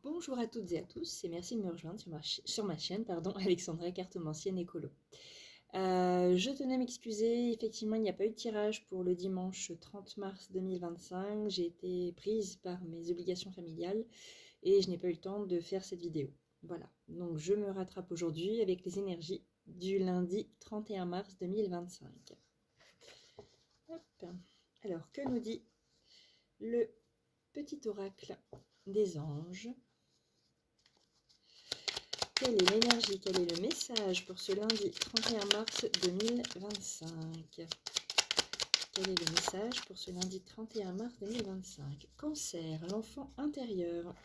Bonjour à toutes et à tous et merci de me rejoindre sur ma chaîne, Alexandra Cartomancienne Écolo. Je tenais à m'excuser, effectivement il n'y a pas eu de tirage pour le dimanche 30 mars 2025. J'ai été prise par mes obligations familiales et je n'ai pas eu le temps de faire cette vidéo. Voilà, donc je me rattrape aujourd'hui avec les énergies du lundi 31 mars 2025. Hop. Alors, que nous dit le petit oracle des anges? Quelle est l'énergie, quel est le message pour ce lundi 31 mars 2025? Quel est le message pour ce lundi 31 mars 2025? Cancer, l'enfant intérieur.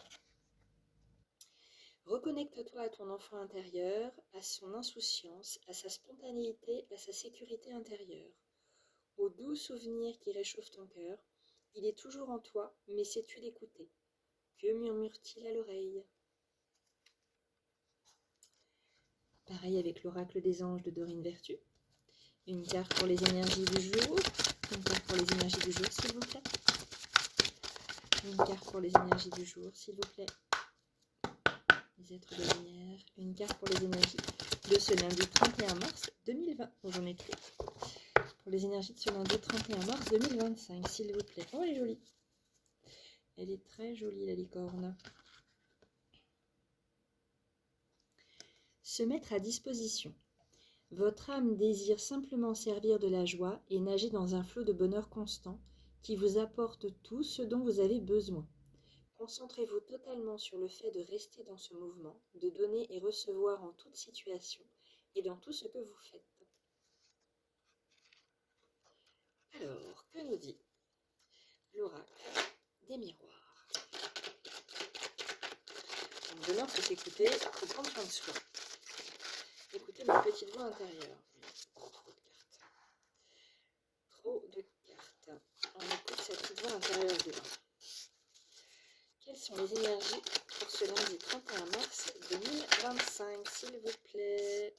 Reconnecte-toi à ton enfant intérieur, à son insouciance, à sa spontanéité, à sa sécurité intérieure, aux doux souvenirs qui réchauffent ton cœur. Il est toujours en toi, mais sais-tu l'écouter? Que murmure-t-il à l'oreille? Pareil avec l'oracle des anges de Dorine Vertu. Une carte pour les énergies du jour. Une carte pour les énergies du jour, s'il vous plaît. Une carte pour les énergies du jour, s'il vous plaît. Les êtres de lumière. Une carte pour les énergies de ce lundi 31 mars 2020. Oh, j'en ai trop. Pour les énergies de ce lundi 31 mars 2025, s'il vous plaît. Oh, elle est jolie. Elle est très jolie, la licorne. Se mettre à disposition. Votre âme désire simplement servir de la joie et nager dans un flot de bonheur constant qui vous apporte tout ce dont vous avez besoin. Concentrez-vous totalement sur le fait de rester dans ce mouvement, de donner et recevoir en toute situation et dans tout ce que vous faites. Alors, que nous dit l'oracle des miroirs? Donc, demain, faut s'écouter, il faut prendre soin de soi. Écoutez ma petite voix intérieure. Trop de cartes. On écoute cette petite voix intérieure demain. Quelles sont les énergies pour ce lundi 31 mars 2025, s'il vous plaît?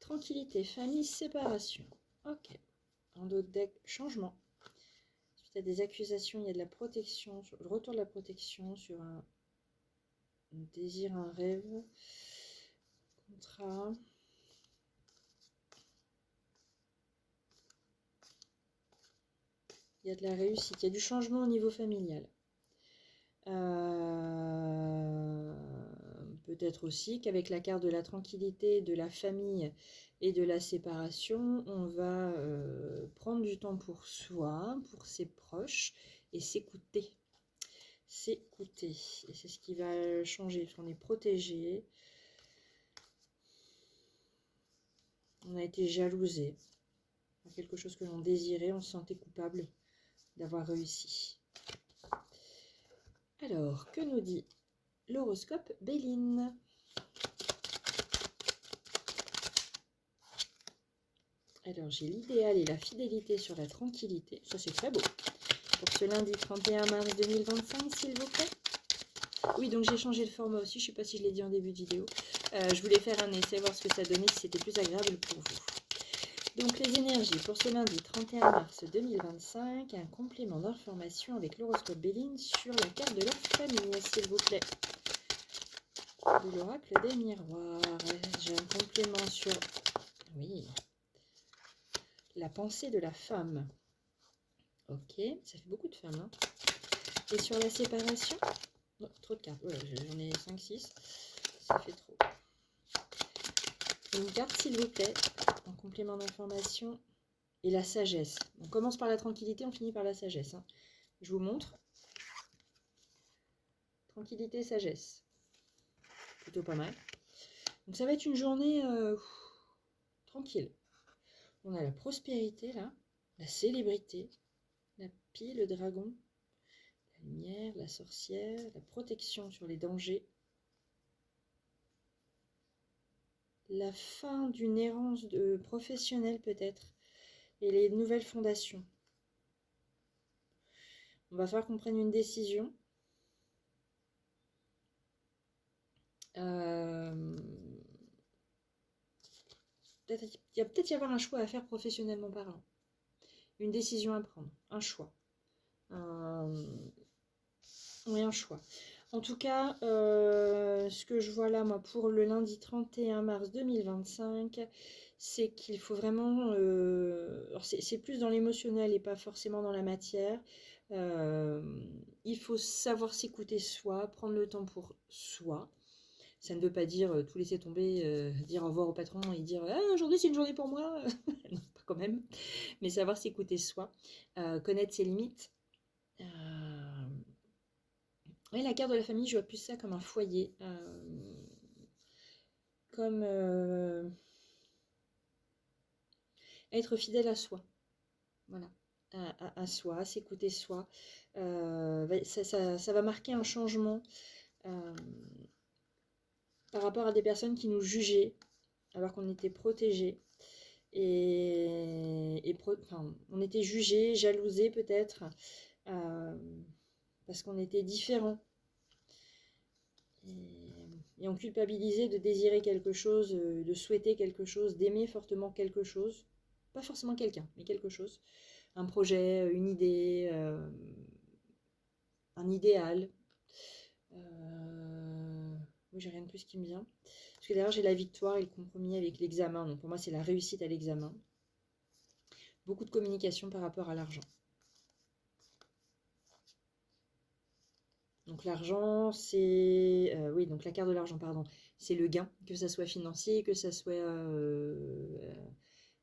Tranquillité, famille, séparation. Ok. En d'autres deck, changement. Suite à des accusations, il y a de la protection, le retour de la protection sur un désir, un rêve. Contrat. Il y a de la réussite, il y a du changement au niveau familial. Peut-être aussi qu'avec la carte de la tranquillité, de la famille et de la séparation, on va prendre du temps pour soi, pour ses proches et s'écouter. S'écouter. Et c'est ce qui va changer, parce qu'on est protégé. On a été jalousé. Quelque chose que l'on désirait, on se sentait coupable d'avoir réussi. Alors, que nous dit l'horoscope Béline? Alors, j'ai l'idéal et la fidélité sur la tranquillité. Ça, c'est très beau. Pour ce lundi 31 mars 2025, s'il vous plaît. Oui, donc j'ai changé le format aussi. Je ne sais pas si je l'ai dit en début de vidéo. Je voulais faire un essai, voir ce que ça donnait, si c'était plus agréable pour vous. Donc, les énergies pour ce lundi 31 mars 2025. Un complément d'information avec l'horoscope Béline sur la carte de la famille, s'il vous plaît. De l'oracle des miroirs. J'ai un complément sur... Oui. La pensée de la femme. Ok, ça fait beaucoup de femmes. Hein. Et sur la séparation, non, trop de cartes. Ouais, j'en ai 5-6. Ça fait trop. Une carte, s'il vous plaît, en complément d'information. Et la sagesse. On commence par la tranquillité, on finit par la sagesse. Hein. Je vous montre. Tranquillité, sagesse. Plutôt pas mal. Donc ça va être une journée tranquille. On a la prospérité, là. La célébrité. La pie, le dragon. La lumière, la sorcière. La protection sur les dangers. La fin d'une errance professionnelle peut-être. Et les nouvelles fondations. On va falloir qu'on prenne une décision. Il va peut-être y avoir un choix à faire professionnellement parlant. Une décision à prendre. Un choix. Oui, un choix. En tout cas, ce que je vois là, moi, pour le lundi 31 mars 2025, c'est qu'il faut vraiment... alors c'est plus dans l'émotionnel et pas forcément dans la matière. Il faut savoir s'écouter soi, prendre le temps pour soi. Ça ne veut pas dire tout laisser tomber, dire au revoir au patron et dire ah, aujourd'hui c'est une journée pour moi. Non, pas quand même. Mais savoir s'écouter soi, connaître ses limites. Oui, la carte de la famille, je vois plus ça comme un foyer, comme être fidèle à soi. Voilà, à soi, s'écouter soi. Ça va marquer un changement euh, par rapport à des personnes qui nous jugeaient alors qu'on était protégés. Enfin, on était jugés, jalousés peut-être, euh, parce qu'on était différents. Et on culpabilisait de désirer quelque chose, de souhaiter quelque chose, d'aimer fortement quelque chose. Pas forcément quelqu'un, mais quelque chose. Un projet, une idée, un idéal. Oui, j'ai rien de plus qui me vient. Parce que derrière, j'ai la victoire et le compromis avec l'examen. Donc pour moi, c'est la réussite à l'examen. Beaucoup de communication par rapport à l'argent. Donc l'argent, c'est... oui, donc la carte de l'argent, pardon. C'est le gain, que ça soit financier, que ça soit...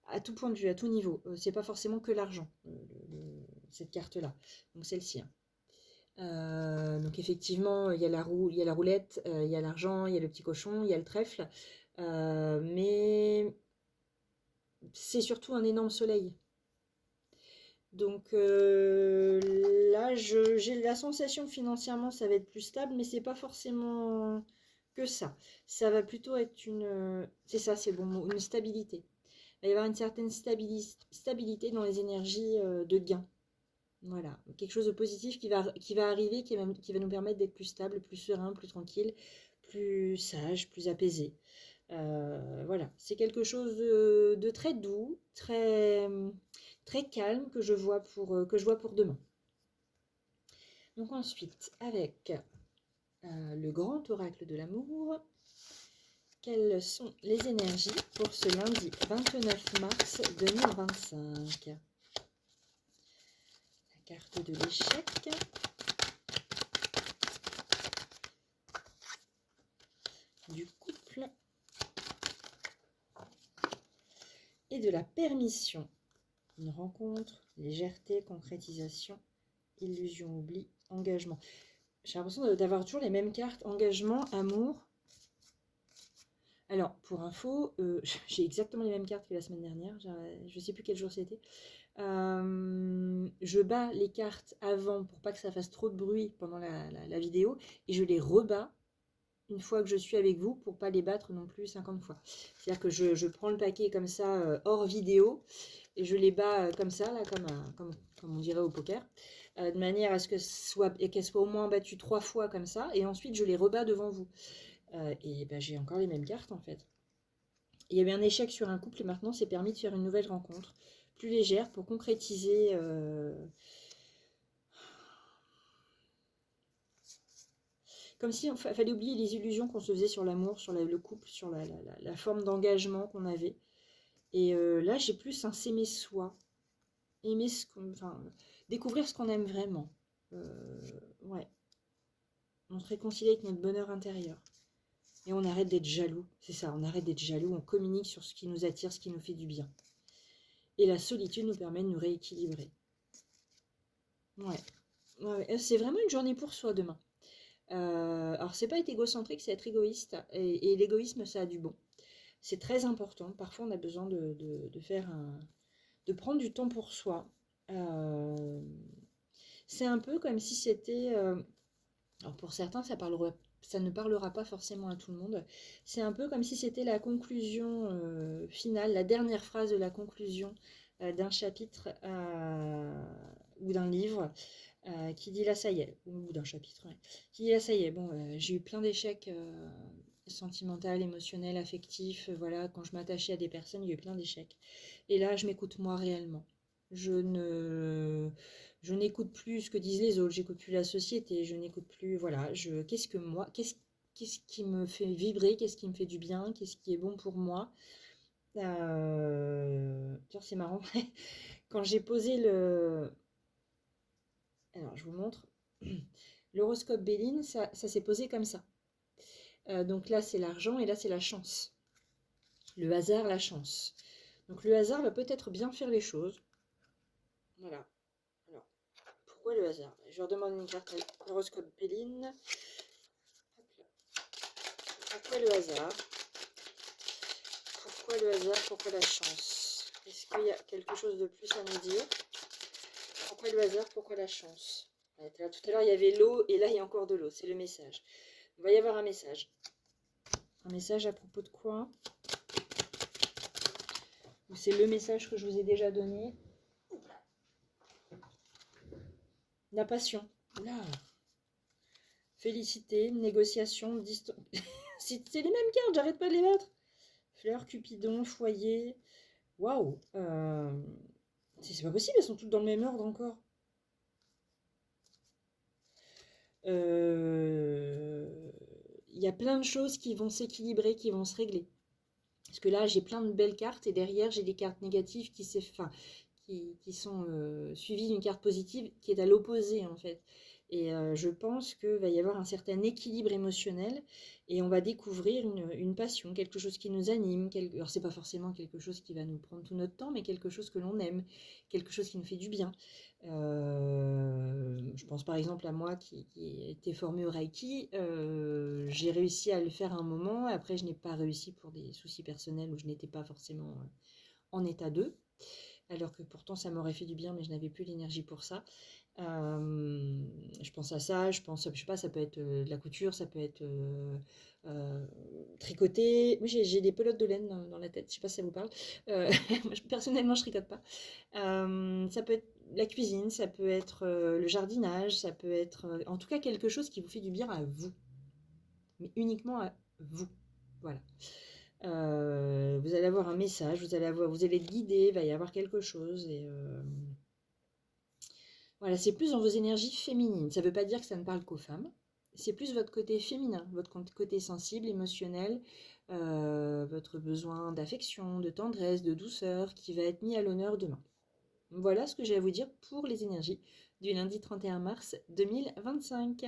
à tout point de vue, à tout niveau. C'est pas forcément que l'argent, cette carte-là. Donc celle-ci. Hein. Donc effectivement, il y a il y a la roulette, il y a l'argent, il y a le petit cochon, il y a le trèfle. Mais c'est surtout un énorme soleil. Donc là, j'ai la sensation que financièrement, ça va être plus stable, mais c'est pas forcément que ça. Ça va plutôt être une... C'est ça, c'est le bon mot, une stabilité. Il va y avoir une certaine stabilité dans les énergies de gain. Voilà, quelque chose de positif qui va arriver, qui va nous permettre d'être plus stable, plus serein, plus tranquille, plus sage, plus apaisé. Voilà, c'est quelque chose de très doux, très calme que je vois pour demain. Donc ensuite, avec le grand oracle de l'amour, quelles sont les énergies pour ce lundi 29 mars 2025 ? La carte de l'échec. Du couple. Et de la permission. Une rencontre, légèreté, concrétisation, illusion, oubli, engagement. J'ai l'impression d'avoir toujours les mêmes cartes. Engagement, amour. Alors, pour info, j'ai exactement les mêmes cartes que la semaine dernière. Je ne sais plus quel jour c'était. Je bats les cartes avant pour pas que ça fasse trop de bruit pendant la vidéo. Et je les rebats une fois que je suis avec vous pour pas les battre non plus 50 fois. C'est-à-dire que je prends le paquet comme ça hors vidéo et je les bats comme ça, là, comme on dirait au poker, de manière à ce qu'elles soient au moins battues 3 fois comme ça, et ensuite je les rebats devant vous. Et ben, j'ai encore les mêmes cartes en fait. Il y avait un échec sur un couple et maintenant c'est permis de faire une nouvelle rencontre, plus légère pour concrétiser... Comme si il fallait oublier les illusions qu'on se faisait sur l'amour, sur le couple, sur la forme d'engagement qu'on avait. Et là, j'ai plus un s'aimer soi, aimer enfin, découvrir ce qu'on aime vraiment. Ouais. On se réconcilie avec notre bonheur intérieur. Et on arrête d'être jaloux. C'est ça, on arrête d'être jaloux. On communique sur ce qui nous attire, ce qui nous fait du bien. Et la solitude nous permet de nous rééquilibrer. Ouais. C'est vraiment une journée pour soi demain. Alors, c'est pas être égocentrique, c'est être égoïste. Et l'égoïsme, ça a du bon. C'est très important. Parfois, on a besoin de prendre du temps pour soi. C'est un peu comme si c'était... alors, pour certains, ça ne parlera pas forcément à tout le monde. C'est un peu comme si c'était la conclusion finale, la dernière phrase de la conclusion d'un chapitre ou d'un livre qui dit là ça y est, ou d'un chapitre, ouais, qui dit là ça y est, bon, j'ai eu plein d'échecs sentimentaux, émotionnels, affectifs, voilà, quand je m'attachais à des personnes, il y a eu plein d'échecs. Et là, je m'écoute moi réellement. Je Je n'écoute plus ce que disent les autres, j'écoute plus la société, je n'écoute plus, voilà, qu'est-ce que moi, qu'est-ce qui me fait vibrer, qu'est-ce qui me fait du bien, qu'est-ce qui est bon pour moi. Tiens, c'est marrant, quand j'ai posé le... Alors, je vous montre. L'horoscope Béline, ça s'est posé comme ça. Donc là, c'est l'argent et là, c'est la chance. Le hasard, la chance. Donc le hasard va peut-être bien faire les choses. Voilà. Alors, pourquoi le hasard? Je redemande une carte à l'horoscope Béline. Pourquoi le hasard? Pourquoi le hasard? Pourquoi la chance? Est-ce qu'il y a quelque chose de plus à nous dire? Pourquoi le hasard? Pourquoi la chance? Là, tout à l'heure, il y avait l'eau et là, il y a encore de l'eau. C'est le message. Il va y avoir un message. Un message à propos de quoi? C'est le message que je vous ai déjà donné. La passion. Oula. Félicité, négociation, distance. C'est les mêmes cartes, j'arrête pas de les mettre. Fleur, Cupidon, foyer. Waouh. C'est pas possible, elles sont toutes dans le même ordre encore. Il y a plein de choses qui vont s'équilibrer, qui vont se régler. Parce que là, j'ai plein de belles cartes et derrière, j'ai des cartes négatives qui sont suivies d'une carte positive qui est à l'opposé en fait. Et je pense qu'il va y avoir un certain équilibre émotionnel et on va découvrir une passion, quelque chose qui nous anime. Alors, c'est pas forcément quelque chose qui va nous prendre tout notre temps, mais quelque chose que l'on aime, quelque chose qui nous fait du bien. Je pense par exemple à moi qui ai été formée au Reiki. J'ai réussi à le faire un moment. Après, je n'ai pas réussi pour des soucis personnels où je n'étais pas forcément en état 2. Alors que pourtant ça m'aurait fait du bien, mais je n'avais plus l'énergie pour ça. Je pense à ça, je sais pas, ça peut être de la couture, ça peut être tricoter. Moi j'ai des pelotes de laine dans la tête, je sais pas si ça vous parle. Moi, personnellement je tricote pas. Ça peut être la cuisine, ça peut être le jardinage, ça peut être en tout cas quelque chose qui vous fait du bien à vous, mais uniquement à vous. Voilà. Vous allez avoir un message, vous allez être guidé, il va y avoir quelque chose. Et voilà, c'est plus dans vos énergies féminines. Ça ne veut pas dire que ça ne parle qu'aux femmes. C'est plus votre côté féminin, votre côté sensible, émotionnel, votre besoin d'affection, de tendresse, de douceur qui va être mis à l'honneur demain. Voilà ce que j'ai à vous dire pour les énergies du lundi 31 mars 2025.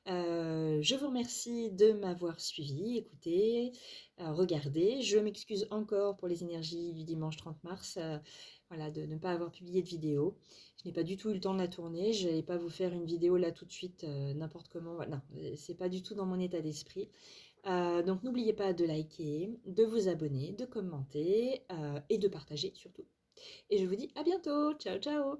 Je vous remercie de m'avoir suivi, écouté, regardé. Je m'excuse encore pour les énergies du dimanche 30 mars, voilà, de ne pas avoir publié de vidéo. Je n'ai pas du tout eu le temps de la tourner. Je n'allais pas vous faire une vidéo là tout de suite, n'importe comment. Voilà. Non, c'est pas du tout dans mon état d'esprit. Donc n'oubliez pas de liker, de vous abonner, de commenter et de partager surtout. Et je vous dis à bientôt. Ciao, ciao!